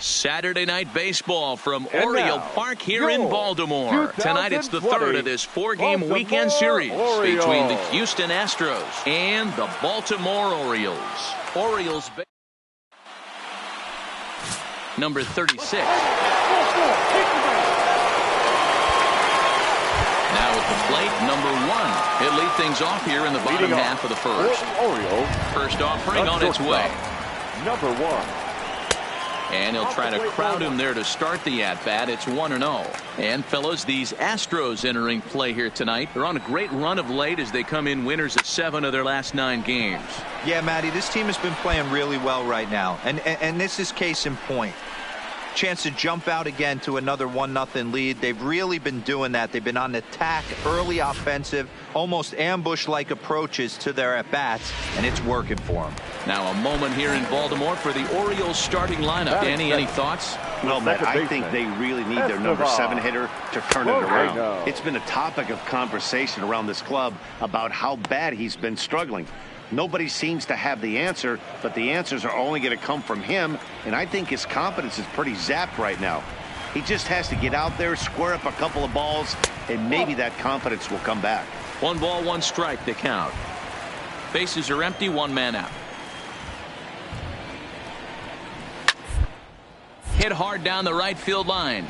Saturday night baseball from Oriole Park here in Baltimore. Tonight it's the third of this four-game weekend series between the Houston Astros and the Baltimore Orioles. Orioles number 36. Now at the plate, number 1. He'll lead things off here in the bottom half of the first. First offering on its way. Number 1. And he'll try to crowd him there to start the at-bat. It's 1-0. And, fellas, these Astros entering play here tonight. They're on a great run of late as they come in winners of 7 of their last 9 games. Yeah, Matty, this team has been playing really well right now. And this is case in point. Chance to jump out again to another 1-0 lead. They've really been doing that. They've been on attack, early offensive, almost ambush-like approaches to their at-bats, and it's working for them. Now a moment here in Baltimore for the Orioles starting lineup. Danny, any thoughts? Well, Matt, I think they really need their number 7 hitter to turn it around. It's been a topic of conversation around this club about how bad he's been struggling. Nobody seems to have the answer, but the answers are only going to come from him, and I think his confidence is pretty zapped right now. He just has to get out there, square up a couple of balls, and maybe that confidence will come back. 1 ball, 1 strike to count. Bases are empty, 1 man out. Hit hard down the right field line.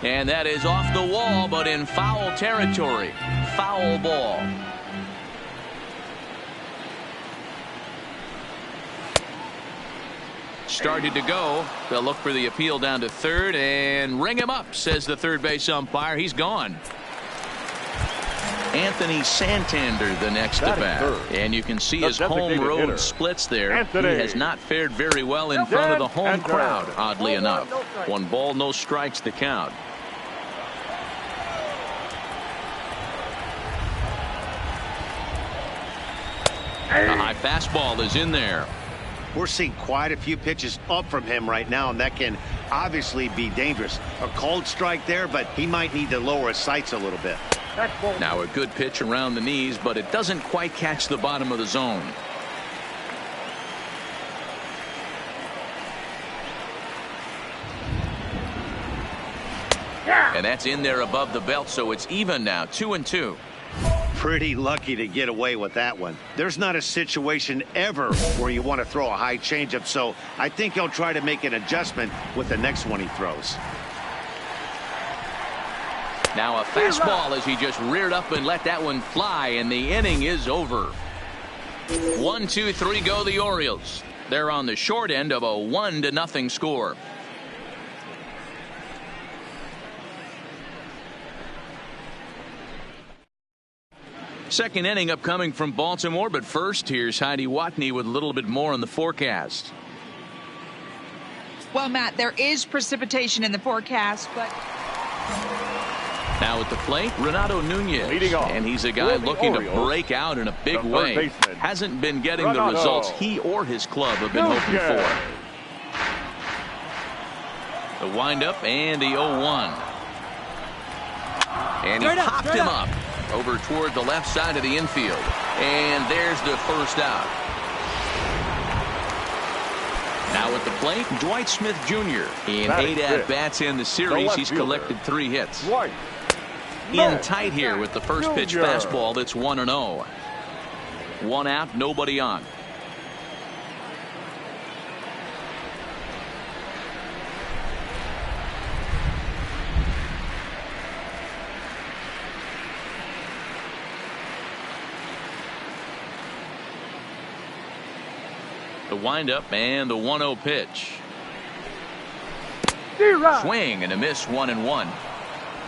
And that is off the wall, but in foul territory. Foul ball. Started to go. They'll look for the appeal down to third and ring him up, says the third base umpire. He's gone. Anthony Santander, the next to bat. And you can see his home road splits there. He has not fared very well in front of the home crowd, oddly enough. 1 ball, no strikes to count. A high fastball is in there. We're seeing quite a few pitches up from him right now, and that can obviously be dangerous. A cold strike there, but he might need to lower his sights a little bit. Now a good pitch around the knees, but it doesn't quite catch the bottom of the zone. And that's in there above the belt, so it's even now, 2-2. Pretty lucky to get away with that one. There's not a situation ever where you want to throw a high changeup, so I think he'll try to make an adjustment with the next one he throws. Now a fastball as he just reared up and let that one fly, and the inning is over. 1, 2, 3 go the Orioles. They're on the short end of a 1-0 score. Second inning upcoming from Baltimore, but first here's Heidi Watney with a little bit more on the forecast. Well, Matt, there is precipitation in the forecast, but now at the plate, Renato Nunez, and he's a guy looking to break out in a big way. Hasn't been getting the results he or his club have been hoping for. The windup and the 0-1. And he popped him up over toward the left side of the infield. And there's the first out. Now at the plate, Dwight Smith Jr. In 8 at-bats in the series, he's collected 3 hits. In tight here with the first pitch fastball. That's 1-0. 1 out, nobody on. windup and the 1-0 pitch. Swing and a miss, 1-1.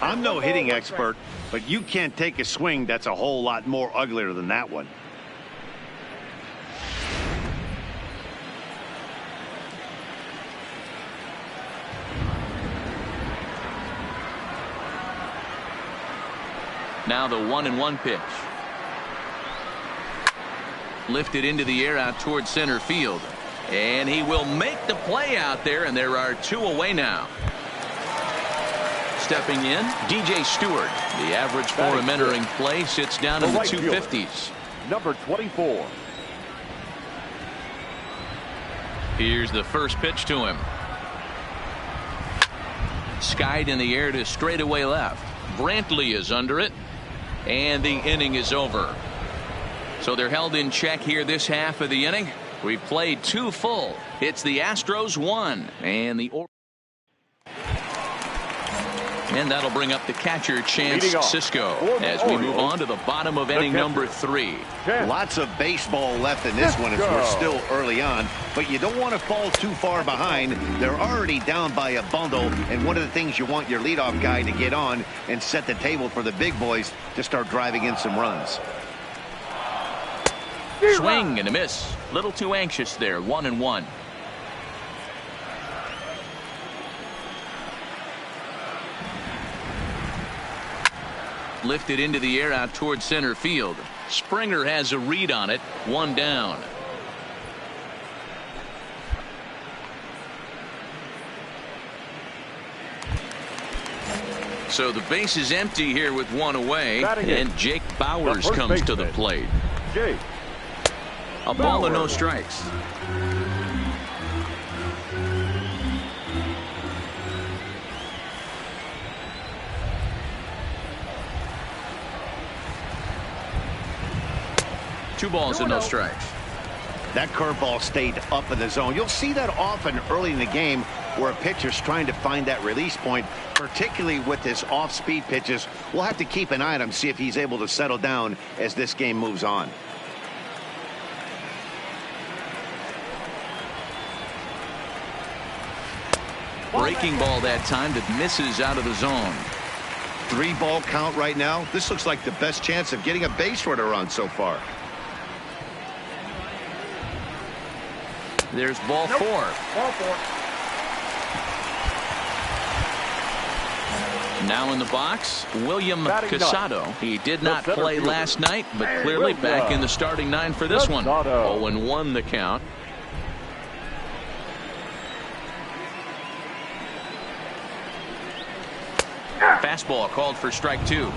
I'm no hitting expert, but you can't take a swing that's a whole lot more uglier than that one. Now the 1-1 pitch. Lifted into the air out towards center field. And he will make the play out there, and there are 2 away now. Stepping in, DJ Stewart. The average for him entering play sits down in the 250s. Number 24. Here's the first pitch to him. Skied in the air to straightaway left. Brantley is under it. And the inning is over. So they're held in check here this half of the inning. We've played 2 full. It's the Astros 1 and the and that'll bring up the catcher, Chance Sisco, as we move on to the bottom of inning number 3. Lots of baseball left in this one as we're still early on, but you don't want to fall too far behind. They're already down by a bundle, and one of the things you want your leadoff guy to get on and set the table for the big boys to start driving in some runs. Swing and a miss. Little too anxious there. 1-1. Lifted into the air out towards center field. Springer has a read on it. 1 down. So the base is empty here with 1 away, and Jake Bauers comes to the plate. A ball and no strikes. Two balls and no strikes. That curveball stayed up in the zone. You'll see that often early in the game where a pitcher's trying to find that release point, particularly with his off-speed pitches. We'll have to keep an eye on him, see if he's able to settle down as this game moves on. Breaking ball that time that misses out of the zone. 3-ball count right now. This looks like the best chance of getting a base runner on so far. There's ball 4. Now in the box, William Casado. He did not play last night, but clearly back in the starting 9 for this one. 0-1 the count. Fastball called for strike 2.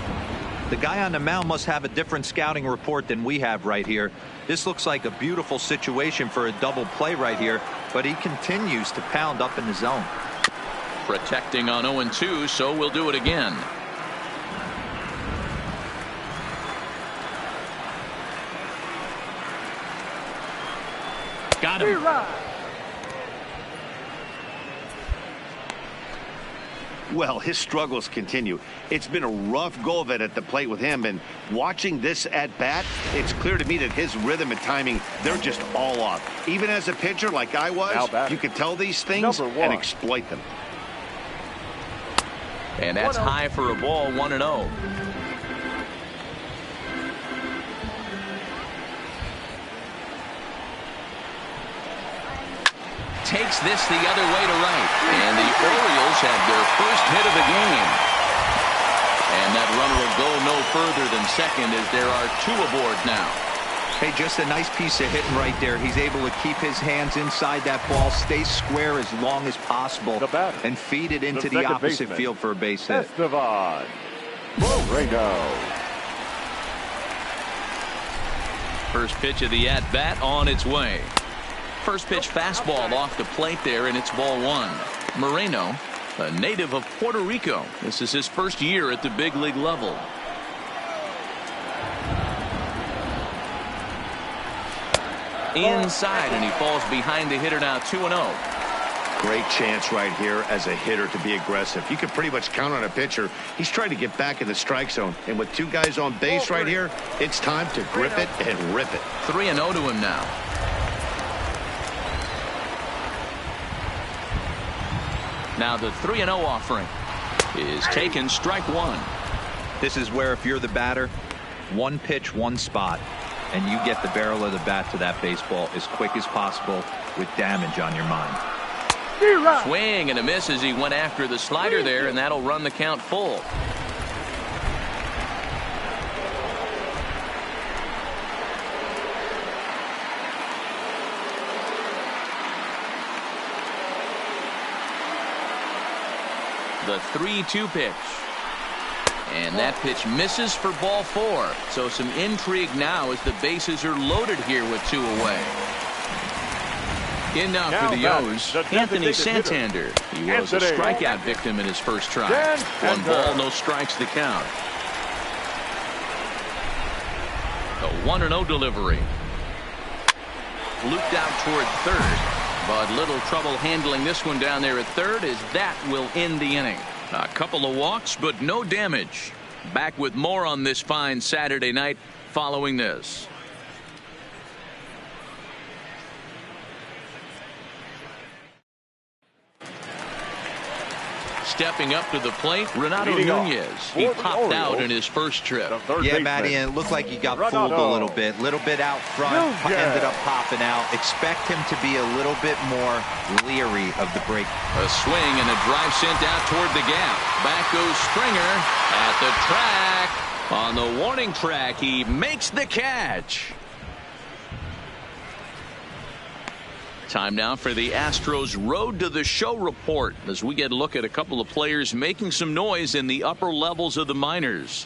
The guy on the mound must have a different scouting report than we have right here. This looks like a beautiful situation for a double play right here, but he continues to pound up in the zone. Protecting on 0-2, so we'll do it again. Got him. Well, his struggles continue. It's been a rough go of it at the plate with him, and watching this at bat, it's clear to me that his rhythm and timing, they're just all off. Even as a pitcher like I was, you could tell these things and exploit them. And that's high for a ball. 1-0. Takes this the other way to right, and the Orioles have their first hit of the game. And that runner will go no further than second as there are 2 aboard now. Hey, just a nice piece of hitting right there. He's able to keep his hands inside that ball, stay square as long as possible, and feed it into the opposite field for a base hit. First pitch of the at-bat on its way. First pitch fastball off the plate there, and it's ball 1. Moreno, a native of Puerto Rico. This is his first year at the big league level. Inside, and he falls behind the hitter now. 2-0. Great chance right here as a hitter to be aggressive. You can pretty much count on a pitcher. He's trying to get back in the strike zone, and with 2 guys on base right here, it's time to grip it and rip it. 3-0 to him now. Now the 3-0 offering is taken, strike one. This is where if you're the batter, one pitch, one spot, and you get the barrel of the bat to that baseball as quick as possible with damage on your mind. Swing and a miss as he went after the slider there, and that'll run the count full. The 3-2 pitch. And that pitch misses for ball 4. So some intrigue now as the bases are loaded here with 2 away. In now for the O's, Anthony Santander. He was a strikeout victim in his first try. 1 ball, no strikes the count. A 1-0 delivery. Looped out toward third. But little trouble handling this one down there at third, as that will end the inning. A couple of walks, but no damage. Back with more on this fine Saturday night following this. Stepping up to the plate, Renato Nunez. He popped out in his first trip. Yeah, Matty, and it looked like he got fooled a little bit out front, ended up popping out. Expect him to be a little bit more leery of the break. A swing and a drive sent out toward the gap. Back goes Springer at the track. On the warning track, he makes the catch. Time now for the Astros Road to the Show report as we get a look at a couple of players making some noise in the upper levels of the minors.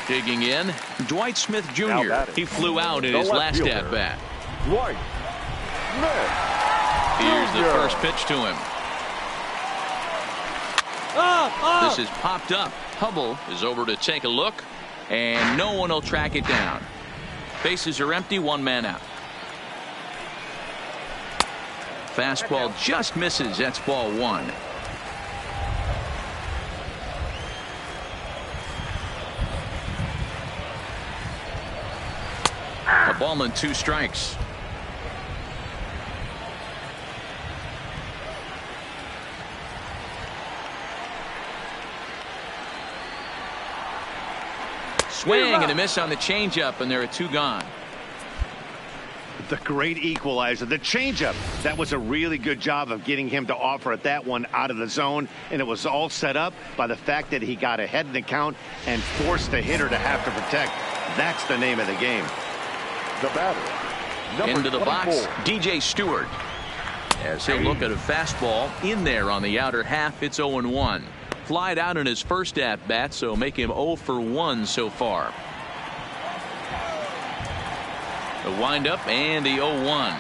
Digging in, Dwight Smith Jr. He flew out in his last at-bat. Here's the first pitch to him. This is popped up. Hubble is over to take a look, and no one will track it down. Bases are empty, 1 man out. Fastball just misses. That's ball 1. A ball and 2 strikes. Swing and a miss on the changeup, and there are 2 gone. The great equalizer, the changeup. That was a really good job of getting him to offer at that one out of the zone, and it was all set up by the fact that he got ahead in the count and forced the hitter to have to protect. That's the name of the game. The batter, into the box, DJ Stewart. As he'll look at a fastball in there on the outer half. It's 0-1. Flied out in his first at-bat, so make him 0 for 1 so far. The windup and the 0-1.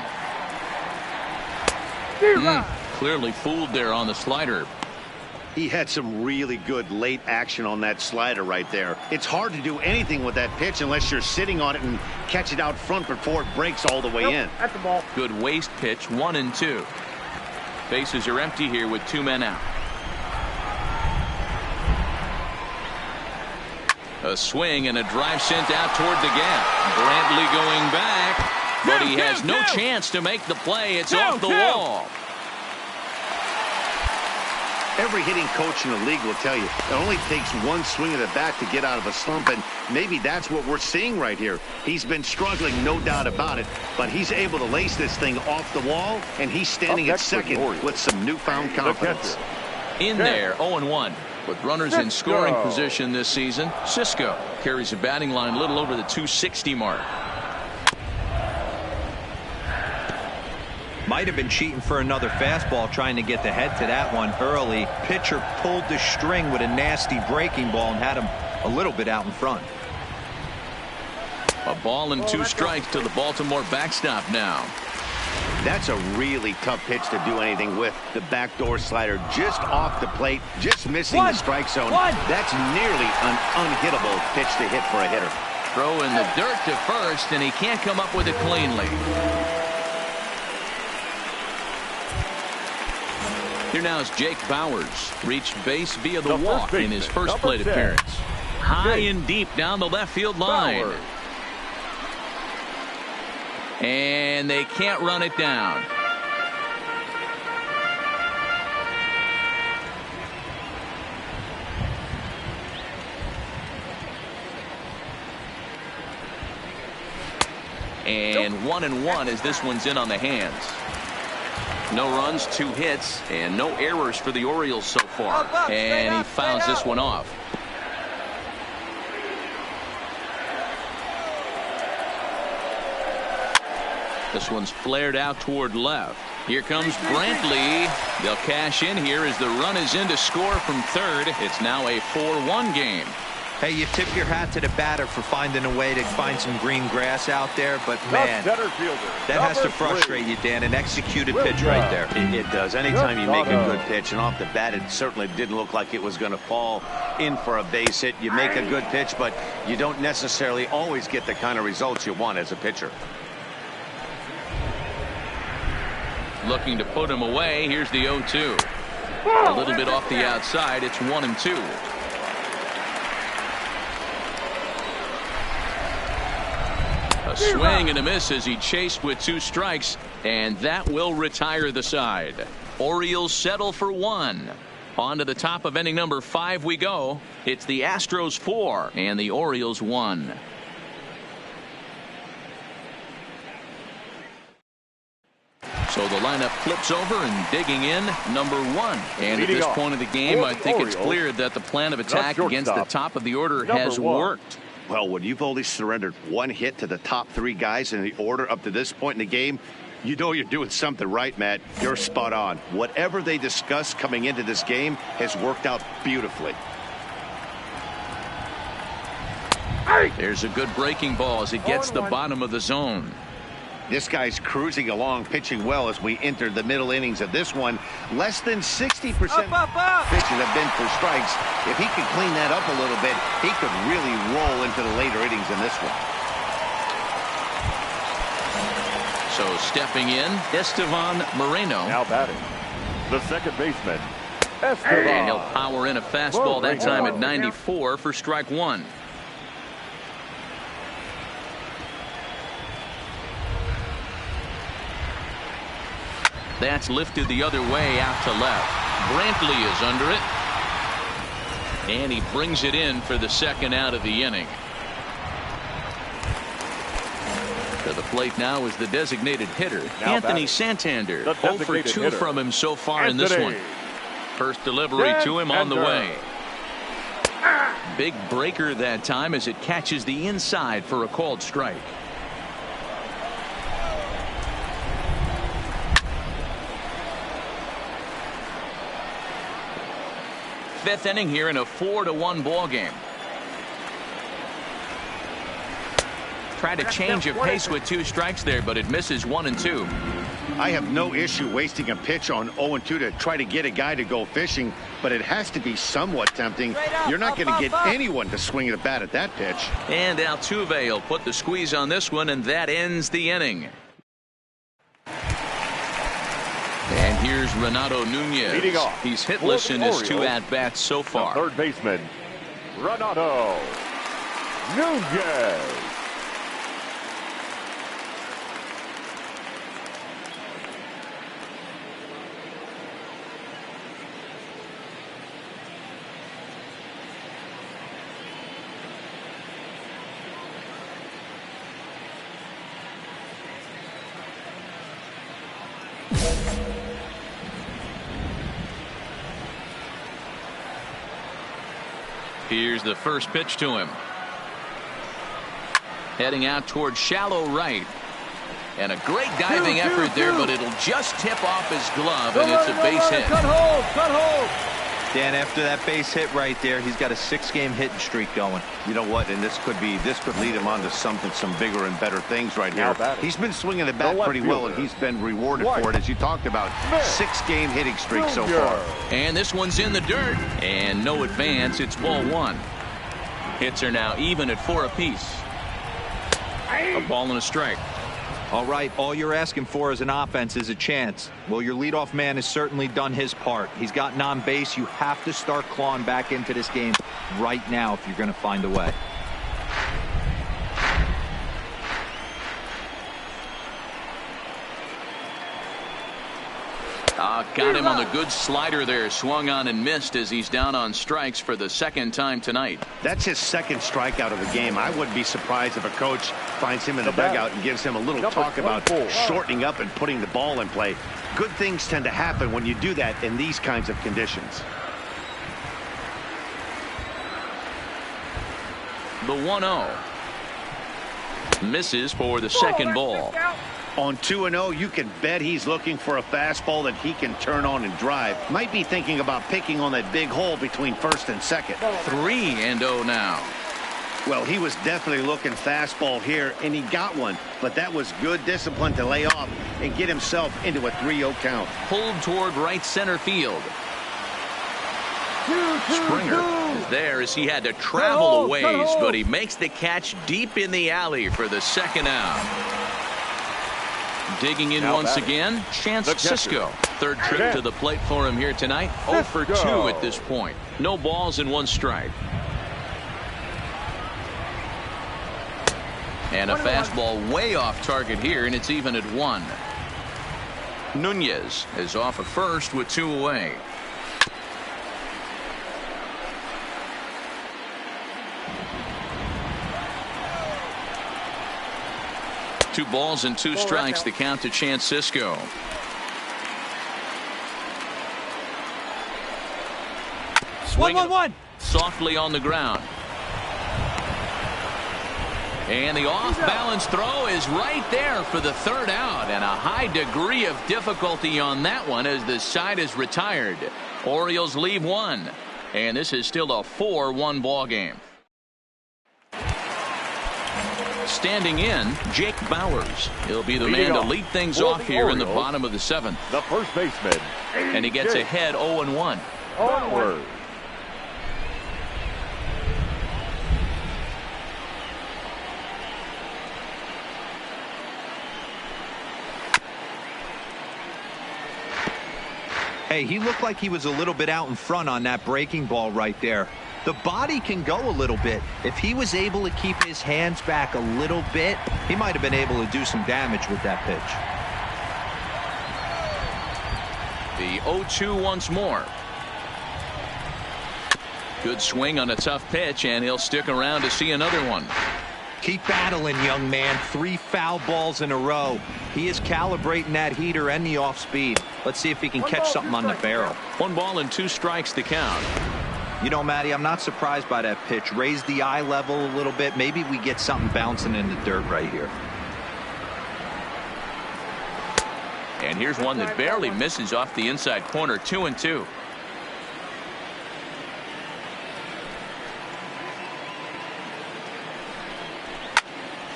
Clearly fooled there on the slider. He had some really good late action on that slider right there. It's hard to do anything with that pitch unless you're sitting on it and catch it out front before it breaks all the way in. At the ball. Good waste pitch, 1-2. Bases are empty here with 2 men out. A swing and a drive sent out toward the gap. Brantley going back, but he has no chance to make the play. It's off the wall. Every hitting coach in the league will tell you it only takes one swing of the bat to get out of a slump, and maybe that's what we're seeing right here. He's been struggling, no doubt about it, but he's able to lace this thing off the wall, and he's standing at second with some newfound confidence. In there, 0-1. With runners in scoring position this season, Cisco carries a batting line a little over the 260 mark. Might have been cheating for another fastball, trying to get the head to that one early. Pitcher pulled the string with a nasty breaking ball and had him a little bit out in front. A ball and 2 strikes to the Baltimore backstop now. That's a really tough pitch to do anything with. The backdoor slider just off the plate, just missing the strike zone. That's nearly an unhittable pitch to hit for a hitter. Throw in the dirt to first, and he can't come up with it cleanly. Here now is Jake Bowers. Reached base via the walk in his first plate appearance. High and deep down the left field line. And they can't run it down. And 1-1 as this one's in on the hands. No runs, 2 hits, and no errors for the Orioles so far. And he fouls this one off. This one's flared out toward left. Here comes Brantley. They'll cash in here as the run is in to score from third. It's now a 4-1 game. Hey, you tip your hat to the batter for finding a way to find some green grass out there, but man, that has to frustrate you, Dan. An executed pitch right there. It does. Anytime you make a good pitch, and off the bat, it certainly didn't look like it was going to fall in for a base hit. You make a good pitch, but you don't necessarily always get the kind of results you want as a pitcher. Looking to put him away. Here's the 0-2. A little bit off the outside. It's 1-2. A swing and a miss as he chased with 2 strikes, and that will retire the side. Orioles settle for 1. On to the top of inning number 5 we go. It's the Astros 4 and the Orioles 1. So the lineup flips over and digging in number 1. And at this point of the game, I think it's clear that the plan of attack against the top of the order has worked. Well, when you've only surrendered 1 hit to the top 3 guys in the order up to this point in the game, you know you're doing something right, Matt. You're spot on. Whatever they discussed coming into this game has worked out beautifully. There's a good breaking ball as it gets the bottom of the zone. This guy's cruising along, pitching well as we enter the middle innings of this one. Less than 60% pitches have been for strikes. If he could clean that up a little bit, he could really roll into the later innings in this one. So stepping in, Estevan Moreno. Now batting, the second baseman, Estevan. And he'll power in a fastball that time at 94 for strike 1. That's lifted the other way out to left. Brantley is under it. And he brings it in for the second out of the inning. To the plate now is the designated hitter, Anthony Santander. 0 for 2 from him so far in this one. First delivery to him on the way. Big breaker that time as it catches the inside for a called strike. Fifth inning here in a 4-1 ball game. Tried to change of pace with 2 strikes there, but it misses 1 and 2. I have no issue wasting a pitch on 0-2 to try to get a guy to go fishing, but it has to be somewhat tempting. You're not going to get anyone to swing the bat at that pitch. And Altuve will put the squeeze on this one, and that ends the inning. And here's Renato Nunez. He's hitless in his 2 at-bats so far. Third baseman, Renato Nunez. Here's the first pitch to him. Heading out towards shallow right. And a great diving effort there, but it'll just tip off his glove, and it's a base hit. Cut hold. Dan, after that base hit right there, he's got a 6-game hitting streak going. You know what? And this could lead him on to some bigger and better things right here. He's been swinging the bat pretty well, and he's been rewarded for it, as you talked about. 6-game hitting streak so far. And this one's in the dirt, and no advance. It's ball 1. Hits are now even at 4 apiece. A ball and a strike. All right, all you're asking for as an offense is a chance. Well, your leadoff man has certainly done his part. He's gotten on base. You have to start clawing back into this game right now if you're going to find a way. Got him on the good slider there. Swung on and missed as he's down on strikes for the second time tonight. That's his second strikeout of the game. I wouldn't be surprised if a coach finds him in the dugout and gives him a little talk about shortening up and putting the ball in play. Good things tend to happen when you do that in these kinds of conditions. The 1-0. Misses for the second ball. On 2-0, you can bet he's looking for a fastball that he can turn on and drive. Might be thinking about picking on that big hole between first and second. 3-0 now. Well, he was definitely looking fastball here, and he got one. But that was good discipline to lay off and get himself into a 3-0 count. Pulled toward right center field. Springer is there as he had to travel a ways, but he makes the catch deep in the alley for the second out. Digging in once again, Chance Sisco. Third trip to the plate for him here tonight. 0 for 2 at this point. No balls and 1 strike. And a fastball way off target here, and it's even at 1. Nunez is off at first with 2 away. Two balls and 2 strikes to count to Chance Sisco. Swinging softly on the ground. And the off-balance throw is right there for the third out, and a high degree of difficulty on that one as the side is retired. Orioles leave 1, and this is still a 4-1 ball game. Standing in, Jake Bowers. He'll be the man to lead things off here in the bottom of the 7th. The first baseman. And he gets ahead 0-1. Bowers. Hey, he looked like he was a little bit out in front on that breaking ball right there. The body can go a little bit. If he was able to keep his hands back a little bit, he might have been able to do some damage with that pitch. The 0-2 once more. Good swing on a tough pitch, and he'll stick around to see another one. Keep battling, young man. 3 foul balls in a row. He is calibrating that heater and the off speed. Let's see if he can catch something on the barrel. 1 ball and 2 strikes to count. You know, Matty, I'm not surprised by that pitch. Raise the eye level a little bit. Maybe we get something bouncing in the dirt right here. And here's one that barely misses off the inside corner. 2-2.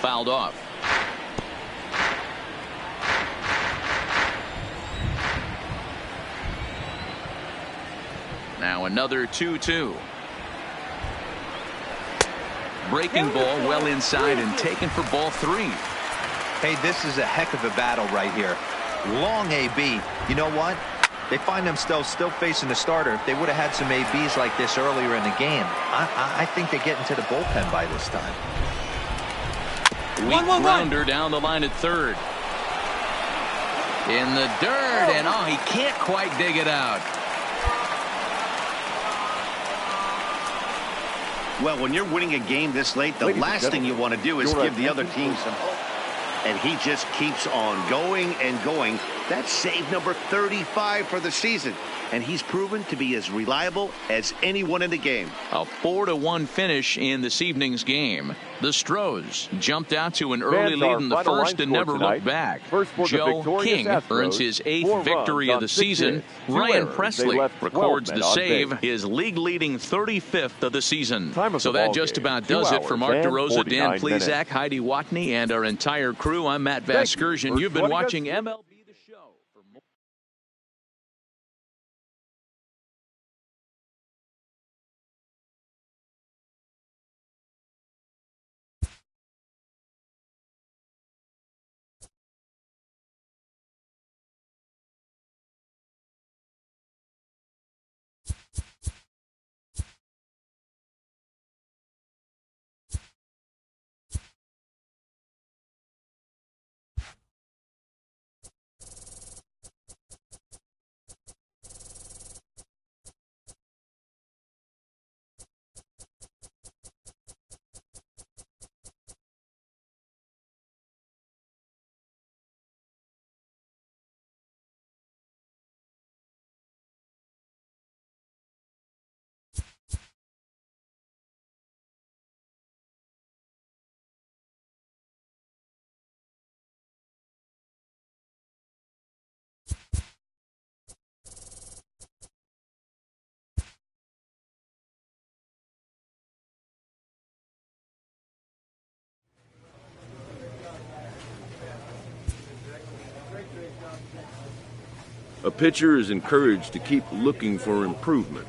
Fouled off. Now another 2-2. Breaking ball well inside and taken for ball 3. Hey, this is a heck of a battle right here. Long AB. You know what? They find themselves still facing the starter. If they would have had some ABs like this earlier in the game, I think they get into the bullpen by this time. Weak grounder down the line at third. In the dirt, and oh, he can't quite dig it out. Well, when you're winning a game this late, the last thing you want to do is give the other team some hope. And he just keeps on going and going. That's save number 35 for the season. And he's proven to be as reliable as anyone in the game. A 4-1 finish in this evening's game. The Stros jumped out to an early lead in the first and never looked back. Joe King earns his 8th victory of the season. Ryan Presley records the save, his league-leading 35th of the season. So that just about does it for Mark DeRosa, Dan Plesac, Heidi Watney, and our entire crew. I'm Matt Vasgersian. You've been watching MLB. A pitcher is encouraged to keep looking for improvement.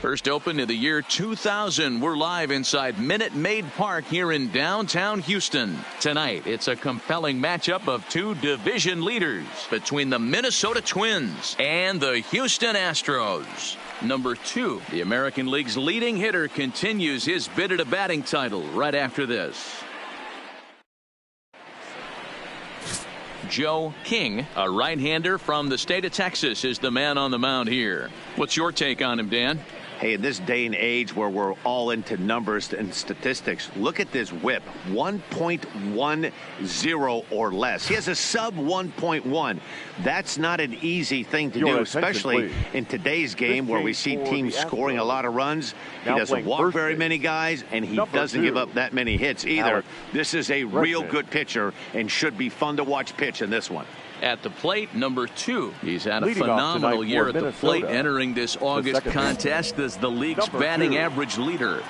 First opened in the year 2000. We're live inside Minute Maid Park here in downtown Houston. Tonight, it's a compelling matchup of two division leaders between the Minnesota Twins and the Houston Astros. Number 2, the American League's leading hitter, continues his bid at a batting title right after this. Joe King, a right-hander from the state of Texas, is the man on the mound here. What's your take on him, Dan? Hey, in this day and age where we're all into numbers and statistics, look at this whip, 1.10 or less. He has a sub 1.1. That's not an easy thing to do, especially in today's game where we see teams scoring a lot of runs. He doesn't walk very many guys, and he doesn't give up that many hits either. This is a real good pitcher and should be fun to watch pitch in this one. At the plate, number 2. He's had a phenomenal year at the plate, entering this August contest as the league's batting average leader.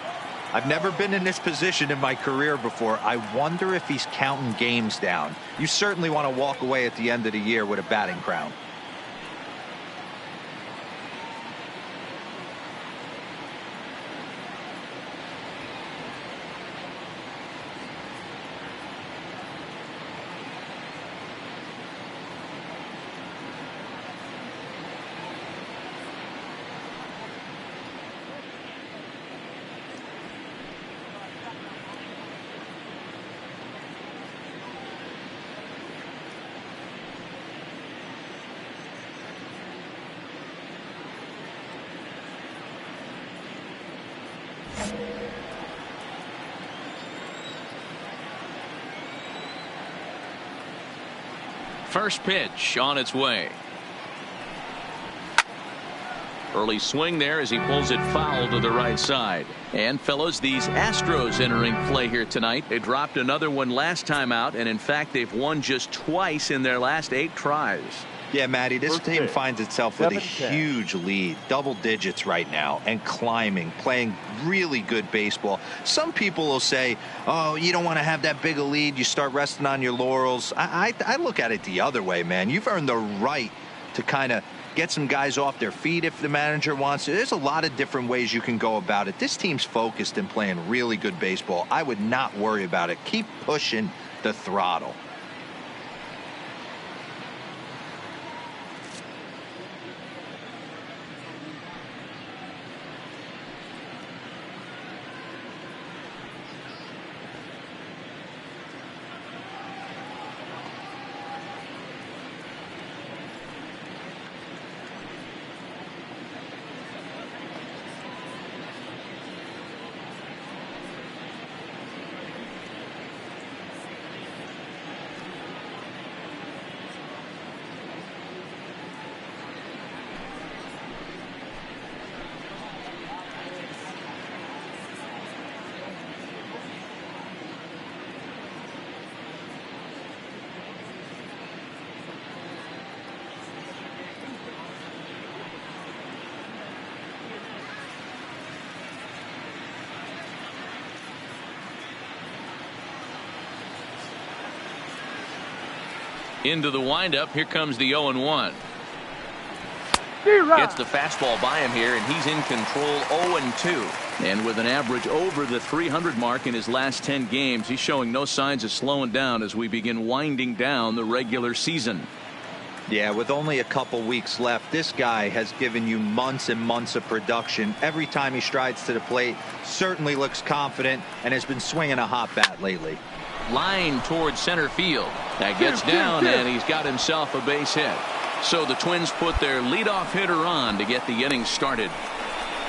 I've never been in this position in my career before. I wonder if he's counting games down. You certainly want to walk away at the end of the year with a batting crown. First pitch on its way. Early swing there as he pulls it foul to the right side. And fellows, these Astros entering play here tonight. They dropped another one last time out, and in fact they've won just twice in their last 8 tries. Yeah, Matty, this team finds itself with a huge lead, double digits right now, and climbing, playing really good baseball. Some people will say, oh, you don't want to have that big a lead, you start resting on your laurels. I look at it the other way, man. You've earned the right to kind of get some guys off their feet if the manager wants to. There's a lot of different ways you can go about it. This team's focused and playing really good baseball. I would not worry about it. Keep pushing the throttle. Into the windup. Here comes the 0-1. Gets the fastball by him here, and he's in control. 0-2. And with an average over the 300 mark in his last 10 games, he's showing no signs of slowing down as we begin winding down the regular season. Yeah, with only a couple weeks left, this guy has given you months and months of production. Every time he strides to the plate, certainly looks confident and has been swinging a hot bat lately. Line towards center field. That gets down, and he's got himself a base hit. So the Twins put their leadoff hitter on to get the inning started.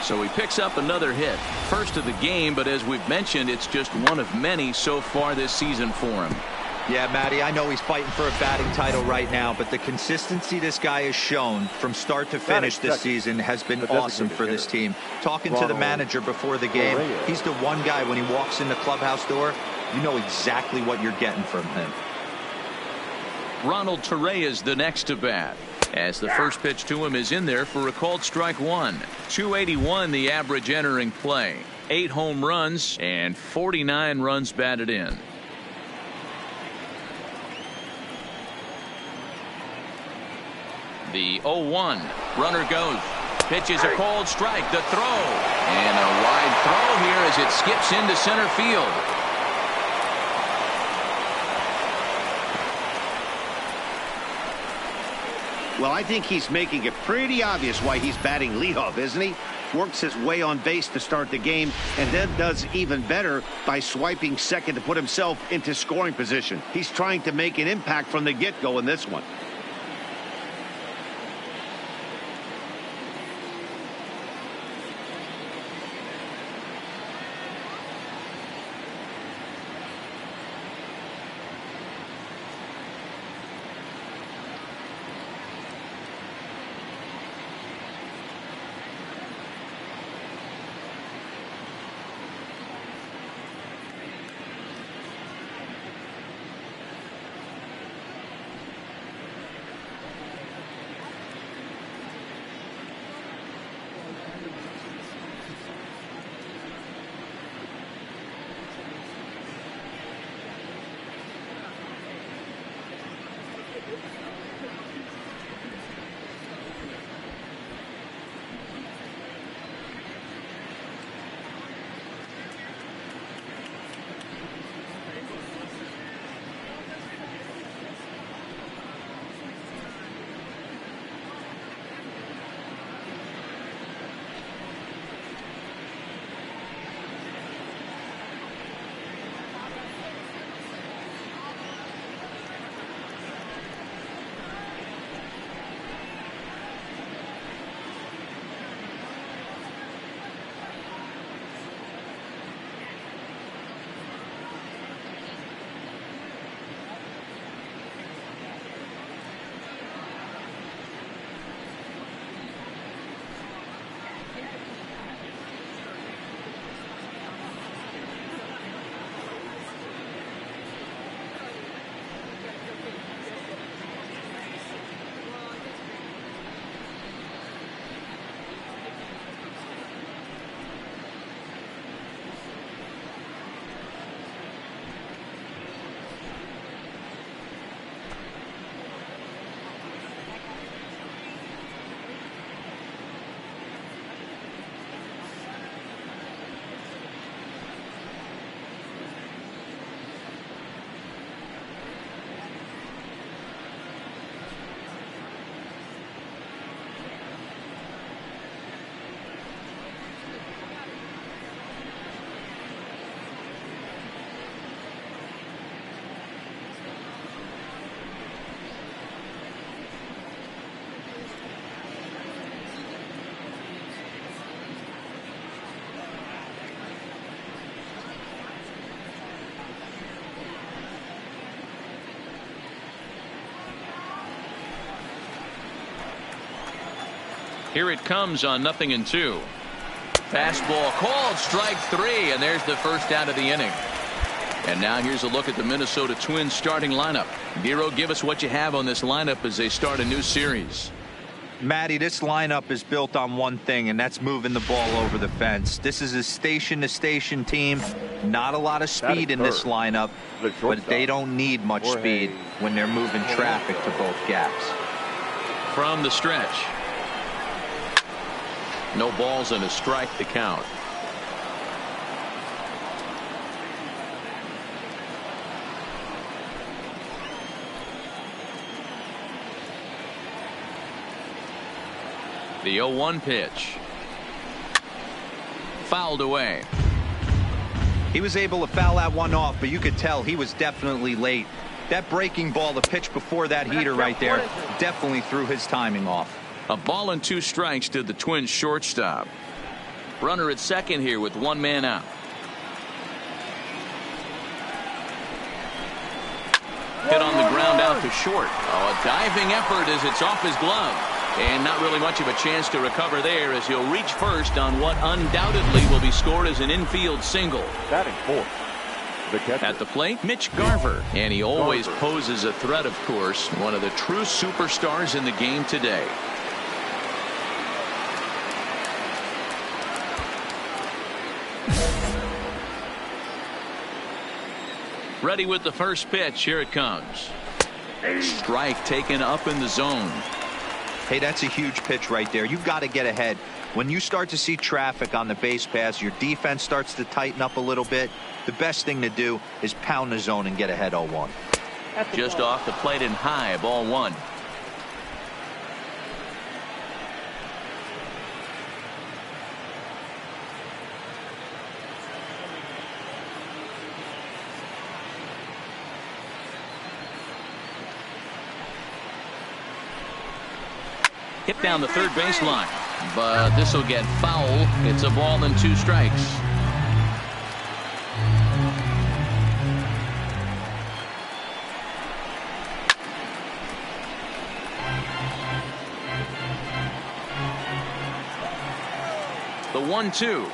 So he picks up another hit. First of the game, but as we've mentioned, it's just one of many so far this season for him. Yeah, Matty, I know he's fighting for a batting title right now, but the consistency this guy has shown from start to finish this season has been awesome for this team. Talking to the manager before the game, he's the one guy when he walks in the clubhouse door, you know exactly what you're getting from him. Ronald Torreyes the next to bat, as the first pitch to him is in there for a called strike one. 281 the average entering play. 8 home runs and 49 runs batted in. The 0-1. Runner goes. Pitch is a called strike. The throw. And a wide throw here as it skips into center field. Well, I think he's making it pretty obvious why he's batting leadoff, isn't he? Works his way on base to start the game and then does even better by swiping second to put himself into scoring position. He's trying to make an impact from the get-go in this one. Here it comes on 0-2. Fastball called, strike 3, and there's the first out of the inning. And now here's a look at the Minnesota Twins starting lineup. Nero, give us what you have on this lineup as they start a new series. Matty, this lineup is built on one thing, and that's moving the ball over the fence. This is a station-to-station team. Not a lot of speed in this lineup, but they don't need much speed when they're moving traffic to both gaps. From the stretch. No balls and a strike to count. The 0-1 pitch. Fouled away. He was able to foul that one off, but you could tell he was definitely late. That breaking ball, the pitch before that heater right there, definitely threw his timing off. A ball and 2 strikes to the Twins shortstop. Runner at second here with 1 man out. Hit on the ground out to short. Oh, a diving effort as it's off his glove. And not really much of a chance to recover there as he'll reach first on what undoubtedly will be scored as an infield single. Batting fourth. At the plate, Mitch Garver. And he always poses a threat, of course. One of the true superstars in the game today. Ready with the first pitch. Here it comes. Strike taken up in the zone. Hey, that's a huge pitch right there. You've got to get ahead. When you start to see traffic on the base pass, your defense starts to tighten up a little bit. The best thing to do is pound the zone and get ahead 0-1. Just off the plate and high, ball 1. Hit down the third baseline, but this will get foul. It's a ball and 2 strikes. The 1-2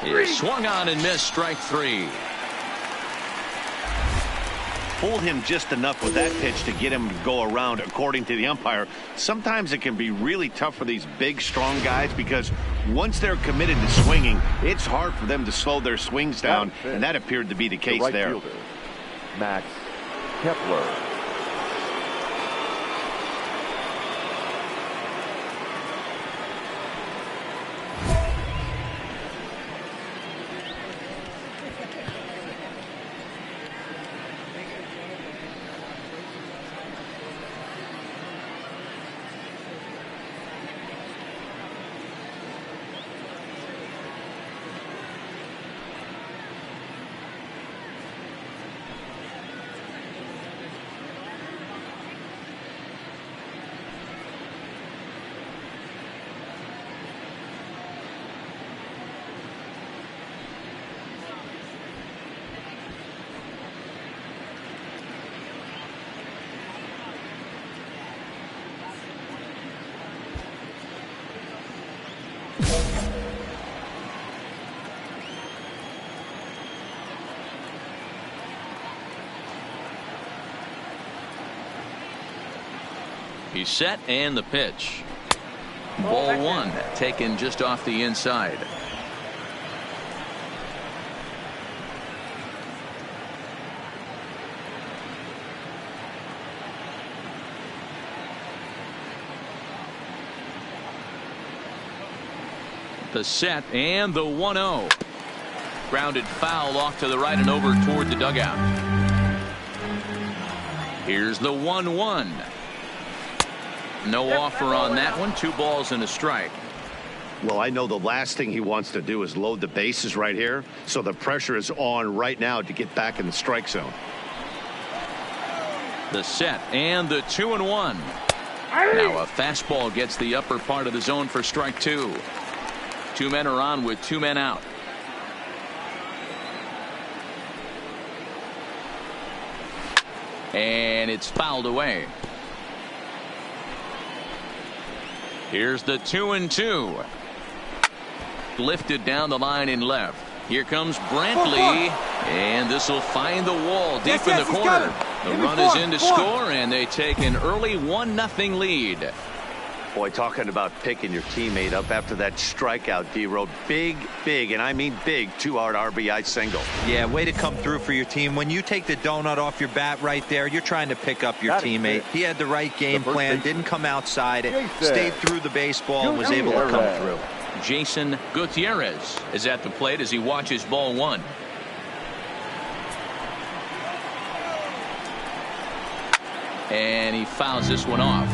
is swung on and missed, strike 3. Pulled him just enough with that pitch to get him to go around, according to the umpire. Sometimes it can be really tough for these big, strong guys because once they're committed to swinging, it's hard for them to slow their swings down, and that appeared to be the case there. Fielder, Max Kepler. He's set and the pitch. Ball 1 taken just off the inside. The set and the 1-0. Grounded foul off to the right and over toward the dugout. Here's the 1-1. No offer on that one. 2 balls and a strike. Well, I know the last thing he wants to do is load the bases right here, so the pressure is on right now to get back in the strike zone. The set and the 2-1. Now a fastball gets the upper part of the zone for strike 2. 2 men are on with 2 men out. And it's fouled away. Here's the 2-2. Lifted down the line in left. Here comes Brantley, and this will find the wall deep in the corner. The run is in to score, and they take an early 1-0 lead. Boy, talking about picking your teammate up after that strikeout, D-Road. Big, and I mean big, 2-hard RBI single. Yeah, way to come through for your team. When you take the donut off your bat right there, you're trying to pick up your teammate. He had the right game plan, didn't come outside it, stayed through the baseball, and was able to come through. Jason Gutierrez is at the plate as he watches ball one. And he fouls this one off.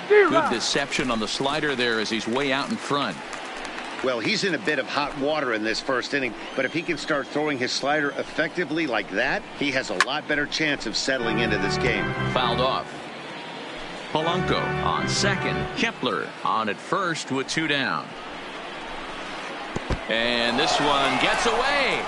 Good deception on the slider there as he's way out in front. Well, he's in a bit of hot water in this first inning, but if he can start throwing his slider effectively like that, he has a lot better chance of settling into this game. Fouled off. Polanco on second. Kepler on at first with 2 down. And this one gets away.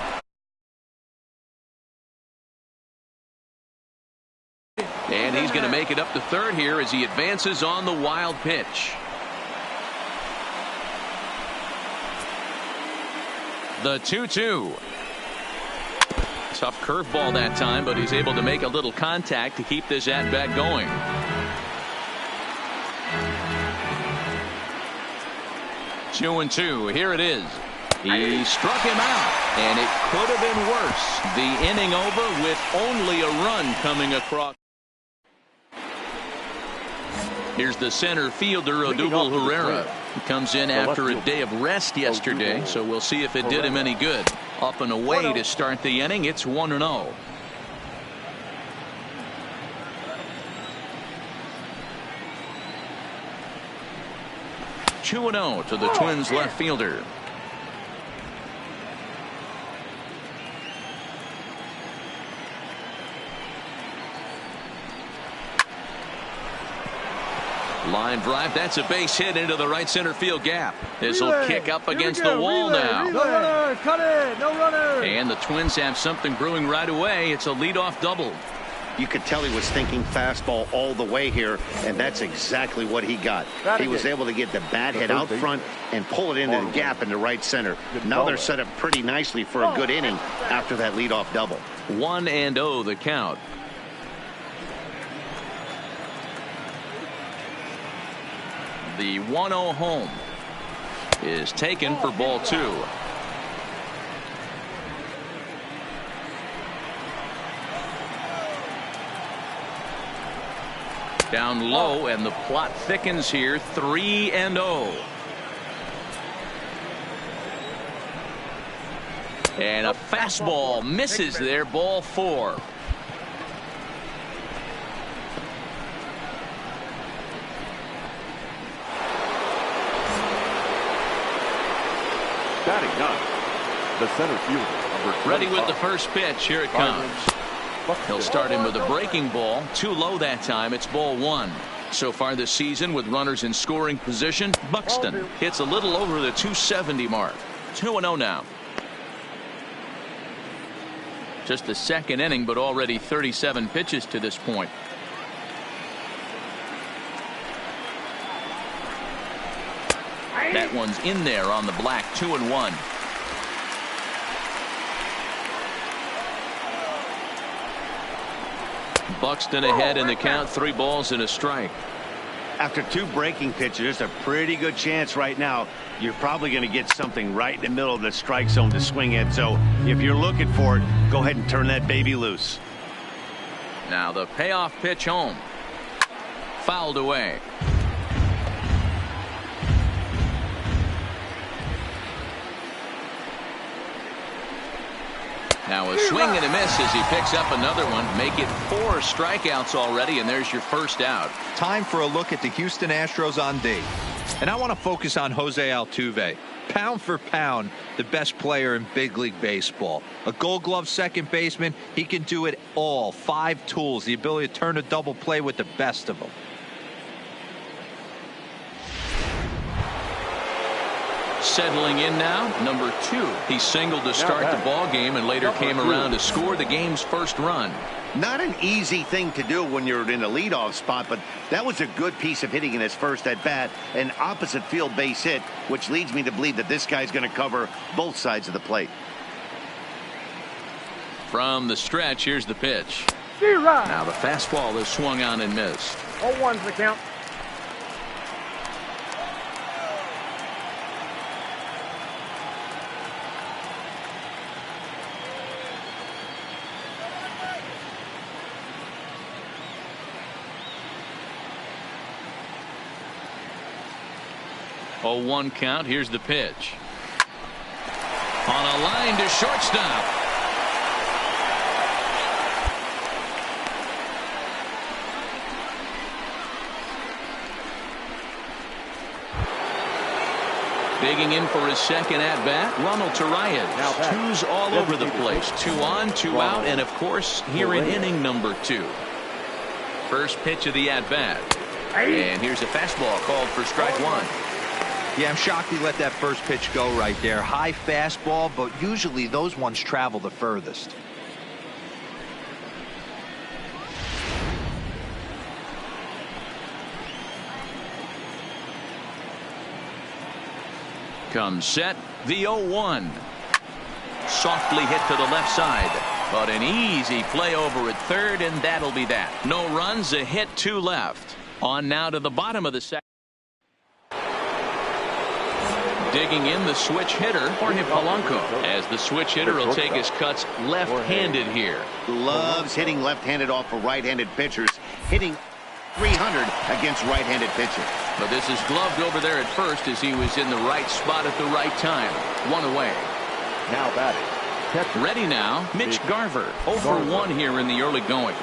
And he's going to make it up to third here as he advances on the wild pitch. The 2-2. Tough curveball that time, but he's able to make a little contact to keep this at-bat going. Two and two. Here it is. He struck him out, and it could have been worse. The inning over with only a run coming across. Here's the center fielder, Odubel Herrera. He comes in after a day of rest yesterday, so we'll see if it did him any good. Up and away to start the inning. It's 1-0. Two and 0 to the Twins left fielder. Line drive. That's a base hit into the right center field gap. This will kick up against the wall now. No runner, cut it, no runner. And the Twins have something brewing right away. It's a leadoff double. You could tell he was thinking fastball all the way here, and that's exactly what he got. He was able to get the bat head out front and pull it into the gap in the right center. Now they're set up pretty nicely for a good inning after that leadoff double. 1-0 the count. The 1-0 home is taken for ball 2. Down low, and the plot thickens here. 3-0. And a fastball misses there. Ball 4. Batting up, the center fielder. Ready with the first pitch. Here it comes. He'll start him with a breaking ball. Too low that time. It's ball 1. So far this season with runners in scoring position, Buxton hits a little over the 270 mark. 2-0 now. Just the second inning, but already 37 pitches to this point. That one's in there on the black. 2-1. Buxton ahead in the count. 3 balls and a strike. After 2 breaking pitches, there's a pretty good chance right now you're probably going to get something right in the middle of the strike zone to swing at. So if you're looking for it, go ahead and turn that baby loose. Now the payoff pitch home. Fouled away. Now a swing and a miss as he picks up another one. Make it 4 strikeouts already, and there's your first out. Time for a look at the Houston Astros on D. And I want to focus on Jose Altuve. Pound for pound, the best player in big league baseball. A Gold Glove second baseman. He can do it all. 5 tools. The ability to turn a double play with the best of them. Settling in now, number 2. He singled to start the ball game and later came around to score the game's first run. Not an easy thing to do when you're in a leadoff spot, but that was a good piece of hitting in his first at bat, an opposite field base hit, which leads me to believe that this guy's going to cover both sides of the plate. From the stretch, here's the pitch. Now the fastball is swung on and missed. 0-1's the count. Oh, 1 count. Here's the pitch. On a line to shortstop. Digging in for his second at bat, Ronald Turias. 2s all over the place. 2 on, 2 out, and of course here in inning number 2. First pitch of the at bat. And here's a fastball called for strike 1. Yeah, I'm shocked he let that first pitch go right there. High fastball, but usually those ones travel the furthest. Comes set, the 0-1. Softly hit to the left side, but an easy play over at third, and that'll be that. No runs, a hit, 2 left. On now to the bottom of the second. Digging in the switch hitter, Jorge Polanco, as the switch hitter will take his cuts left-handed here. Loves hitting left-handed off of right-handed pitchers, hitting .300 against right-handed pitchers. But this is gloved over there at first as he was in the right spot at the right time. 1 away. Now batting. Ready now, Mitch Garver. 0 for 1 here in the early going.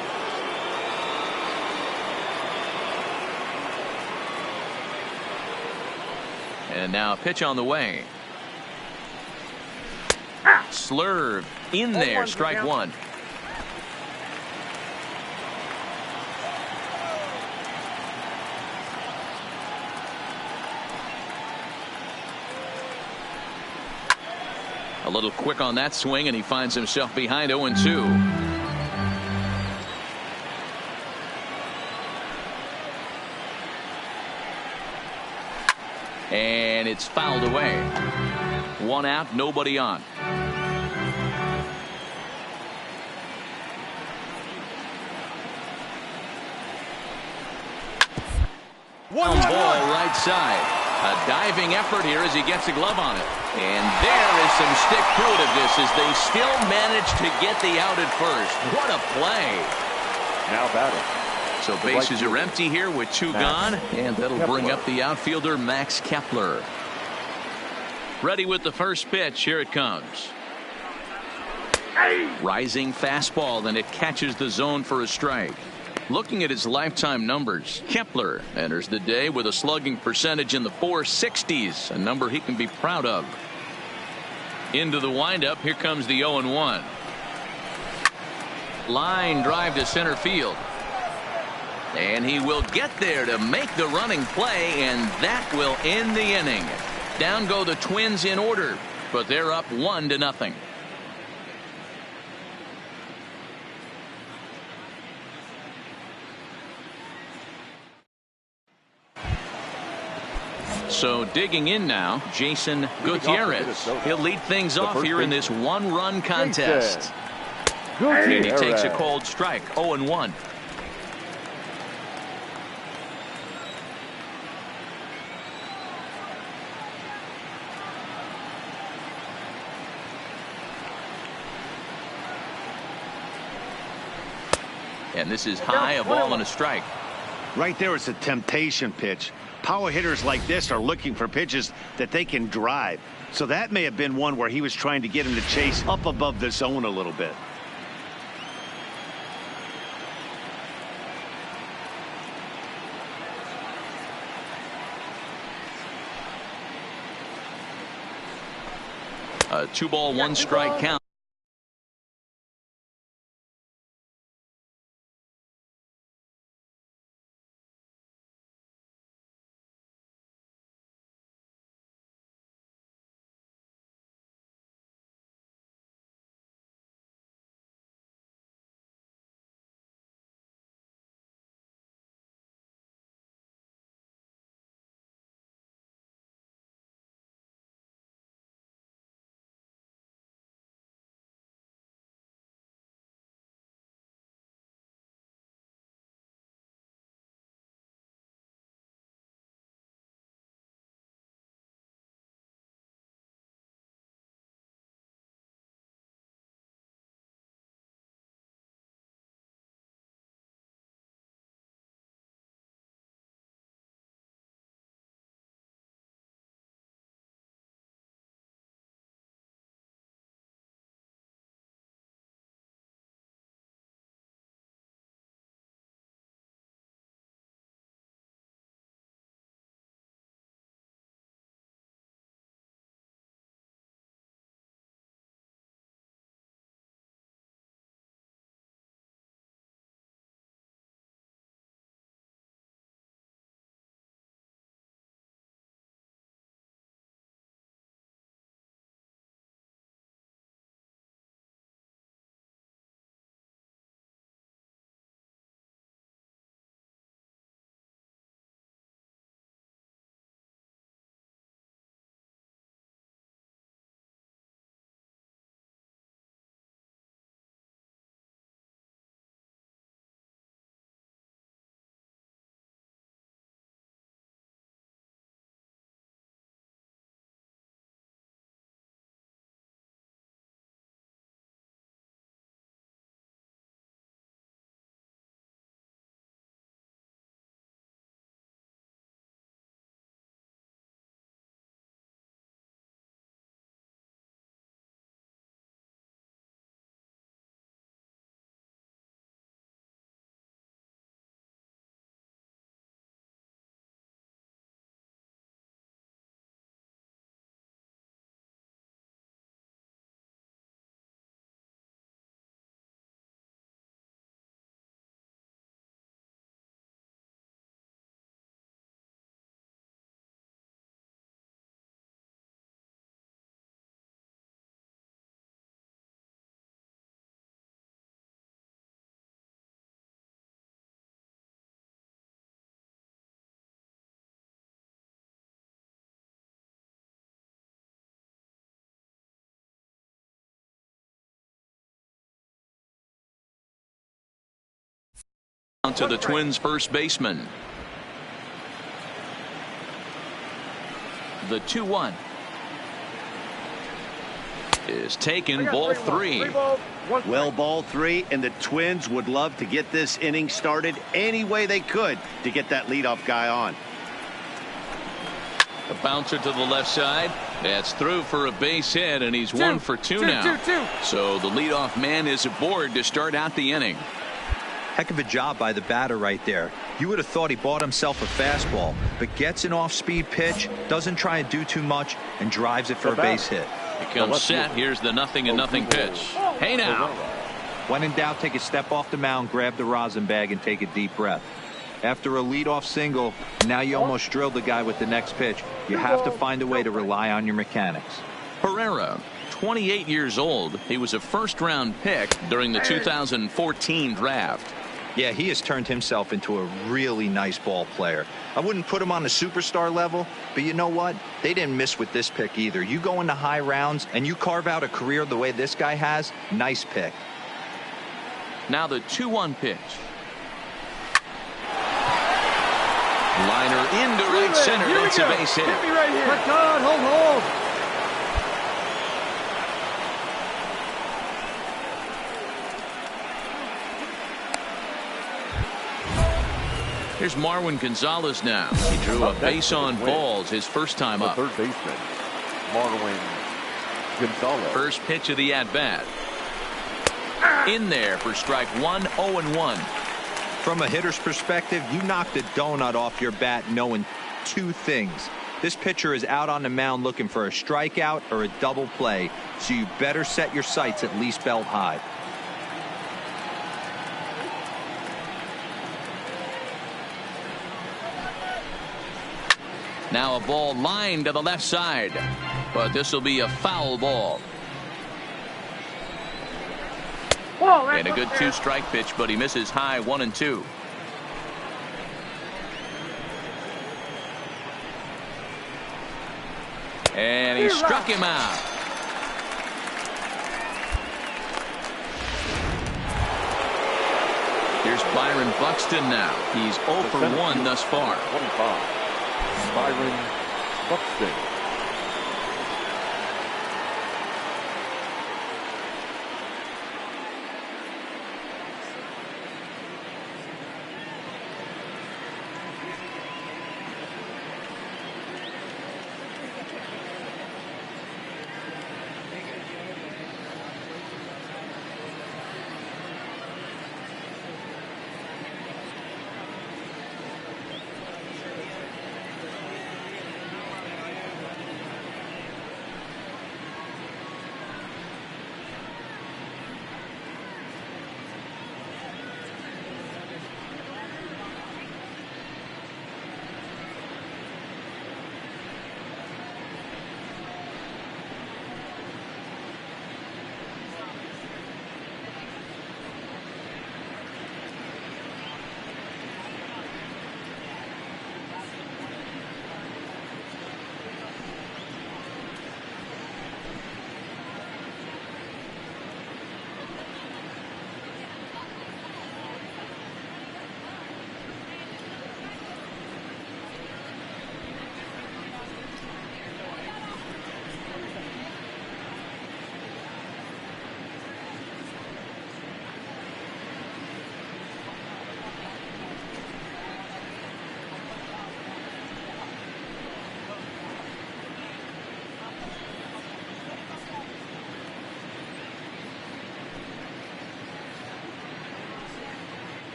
And now a pitch on the way. Slurve in there, strike 1. A little quick on that swing, and he finds himself behind 0-2. And it's fouled away. 1 out, nobody on. One ball right side. A diving effort here as he gets a glove on it. And there is some stick-to-itiveness as they still manage to get the out at first. What a play. Now batting. So bases are empty here with 2 gone, and that'll bring up the outfielder Max Kepler. Ready with the first pitch. Here it comes. Rising fastball, and it catches the zone for a strike. Looking at his lifetime numbers, Kepler enters the day with a slugging percentage in the 460s, a number he can be proud of. Into the windup, here comes the 0-1. Line drive to center field. And he will get there to make the running play, and that will end the inning. Down go the Twins in order, but they're up 1-0. So digging in now, Jason Gutierrez. He'll lead things off here in this 1-run contest. And he takes a cold strike, 0-1. And this is high, a ball and a strike. Right there is a temptation pitch. Power hitters like this are looking for pitches that they can drive. So that may have been one where he was trying to get him to chase up above the zone a little bit. A 2-ball, 1-strike count. On to the Twins first baseman. The 2-1 is taken. Ball 3. Well, ball 3, and the Twins would love to get this inning started any way they could to get that leadoff guy on. A bouncer to the left side. That's through for a base hit, and he's 1 for 2 now. So the leadoff man is aboard to start out the inning. Heck of a job by the batter right there. You would have thought he bought himself a fastball, but gets an off-speed pitch, doesn't try and do too much, and drives it for a base hit. He comes set. Here's the 0-0 pitch. Hey now. When in doubt, take a step off the mound, grab the rosin bag, and take a deep breath. After a leadoff single, now you almost drilled the guy with the next pitch. You have to find a way to rely on your mechanics. Herrera, 28 years old. He was a first-round pick during the 2014 draft. Yeah, he has turned himself into a really nice ball player. I wouldn't put him on the superstar level, but you know what? They didn't miss with this pick either. You go into high rounds and you carve out a career the way this guy has, nice pick. Now the 2-1 pitch. Liner into right center. That's a base hit. Hit me right here. Quick on, hold. Here's Marwin Gonzalez now. He drew a base on balls his first time up. Third baseman, Marwin Gonzalez. First pitch of the at-bat. In there for strike 1, 0-1. From a hitter's perspective, you knocked a donut off your bat knowing two things. This pitcher is out on the mound looking for a strikeout or a double play, so you better set your sights at least belt high. Now a ball lined to the left side, but this will be a foul ball. And a good 2-strike pitch, but he misses high 1-2. And he struck him out. Here's Byron Buxton now. He's 0 for 1 thus far. 25. Byron Buxton.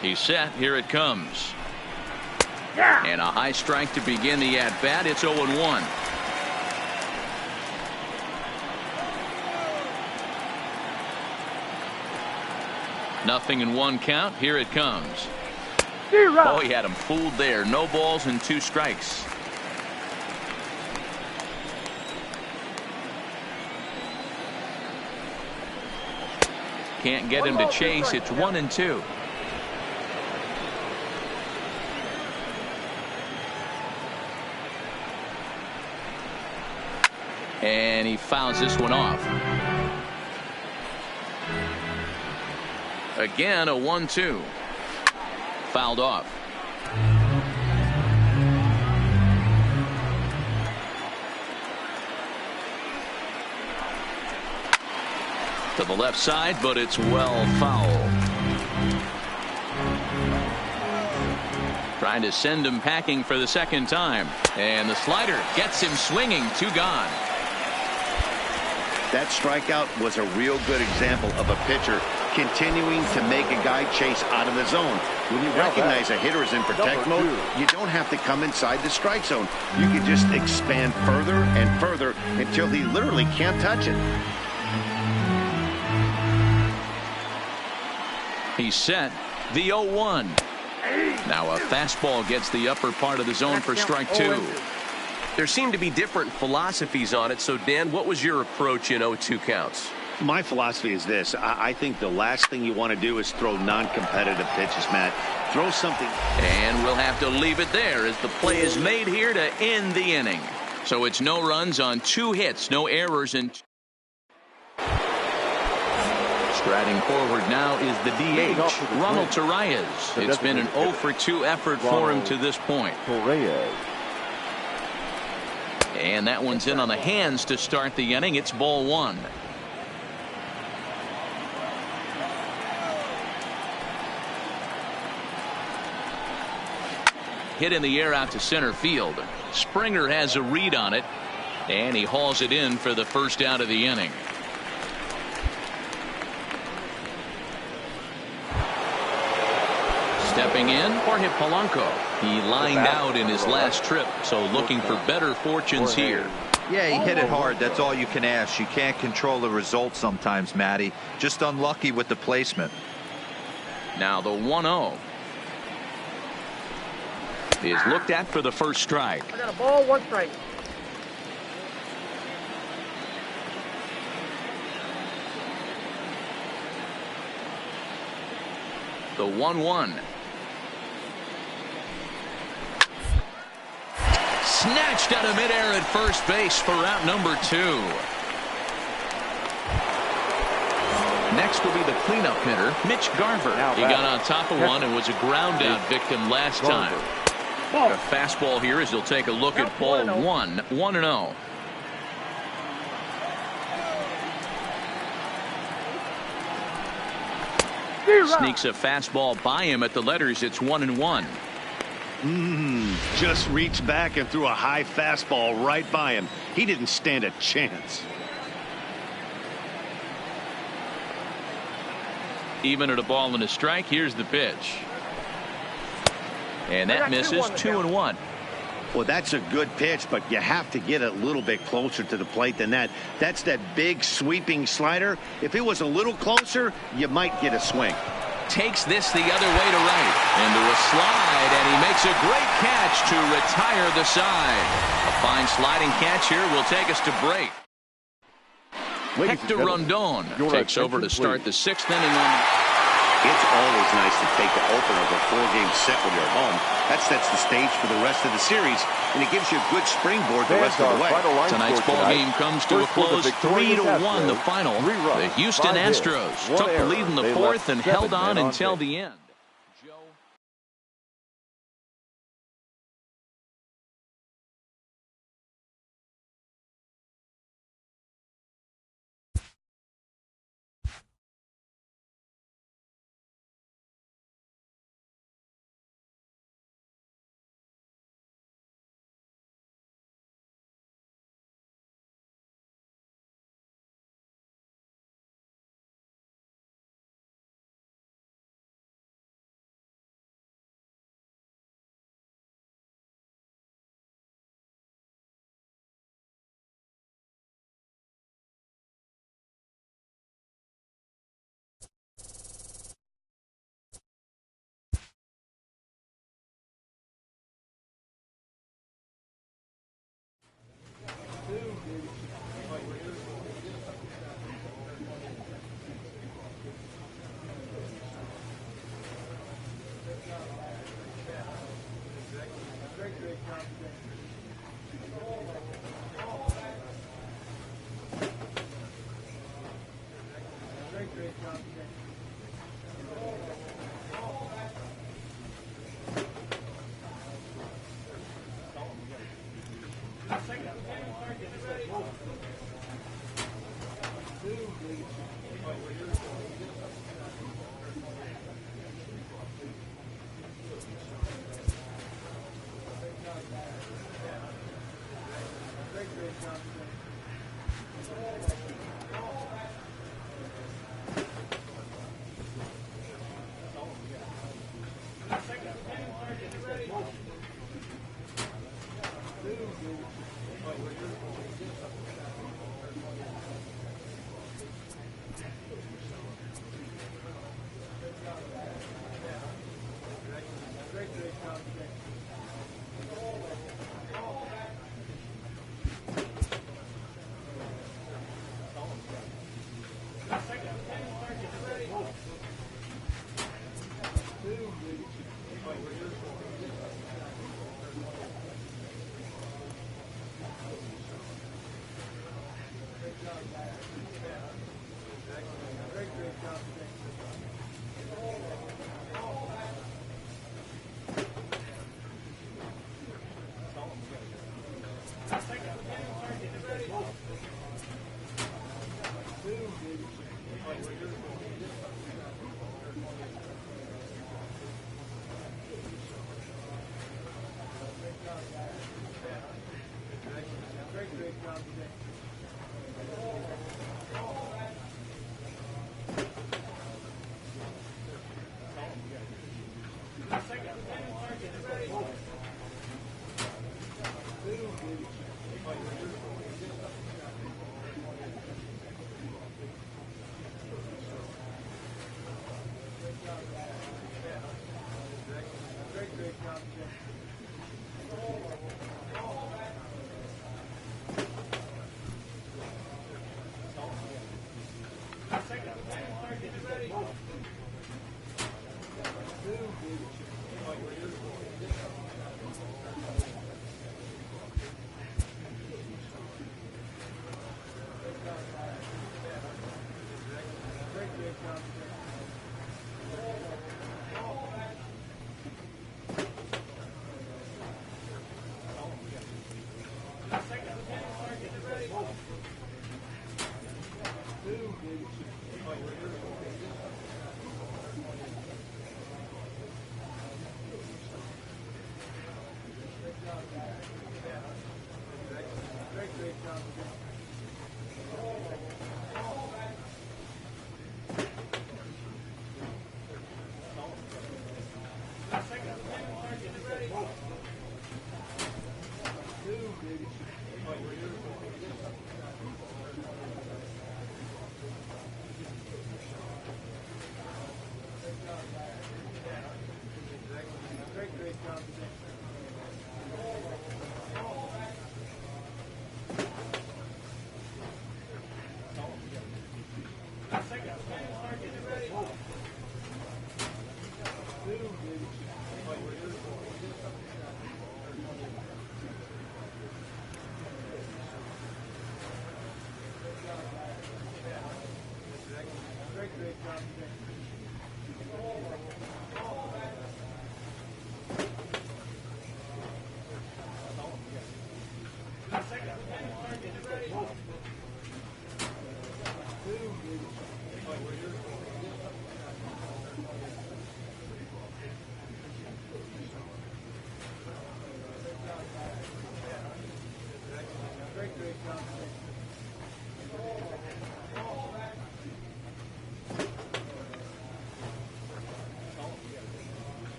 He's set. Here it comes. And a high strike to begin the at-bat. It's 0-1. Nothing in 1 count. Here it comes. Oh, he had him fooled there. No balls and 2 strikes. Can't get him to chase. It's 1-2. And he fouls this one off. Again, a 1-2. Fouled off. To the left side, but it's well fouled. Trying to send him packing for the second time. And the slider gets him swinging. 2 gone. That strikeout was a real good example of a pitcher continuing to make a guy chase out of the zone. When you recognize a hitter is in protect mode, you don't have to come inside the strike zone. You can just expand further and further until he literally can't touch it. He's set. The 0-1. Now a fastball gets the upper part of the zone for strike 2. There seem to be different philosophies on it. So, Dan, what was your approach in 0-2 counts? My philosophy is this. I think the last thing you want to do is throw non-competitive pitches, Matt. Throw something. And we'll have to leave it there as the play is made here to end the inning. So it's no runs on 2 hits, no errors, and striding forward now is the DH, Ronald Torreyes. It's been an 0-for-2 effort for him to this point. And that one's in on the hands to start the inning. It's ball 1. Hit in the air out to center field. Springer has a read on it, and he hauls it in for the first out of the inning. Stepping in, Jorge Polanco. He lined out in his last trip, so looking for better fortunes here. Yeah, he hit it hard. That's all you can ask. You can't control the result sometimes, Matty. Just unlucky with the placement. Now the 1-0 is looked at for the first strike. I got a ball, 1 strike. The 1-1. Snatched out of midair at first base for out number 2. Next will be the cleanup hitter, Mitch Garver. He got on top of one and was a ground out victim last time. A fastball here as he'll take a look at ball 1, 1-0. Sneaks a fastball by him at the letters. It's 1-1. Just reached back and threw a high fastball right by him. He didn't stand a chance. Even at a ball and a strike, here's the pitch. And that misses. 2-1. Well, that's a good pitch, but you have to get a little bit closer to the plate than that. That's that big sweeping slider. If it was a little closer, you might get a swing. Takes this the other way to right. Into a slide, and he makes a great catch to retire the side. A fine sliding catch here will take us to break. Hector Rondon takes over to start the 6th inning. It's always nice to take the opener of a 4-game set when you're at home. That sets the stage for the rest of the series, and it gives you a good springboard the rest of the way. Tonight's ball game comes to a close, 3-1 the final. The Houston Astros took the lead in the 4th and held on until the end.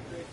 Great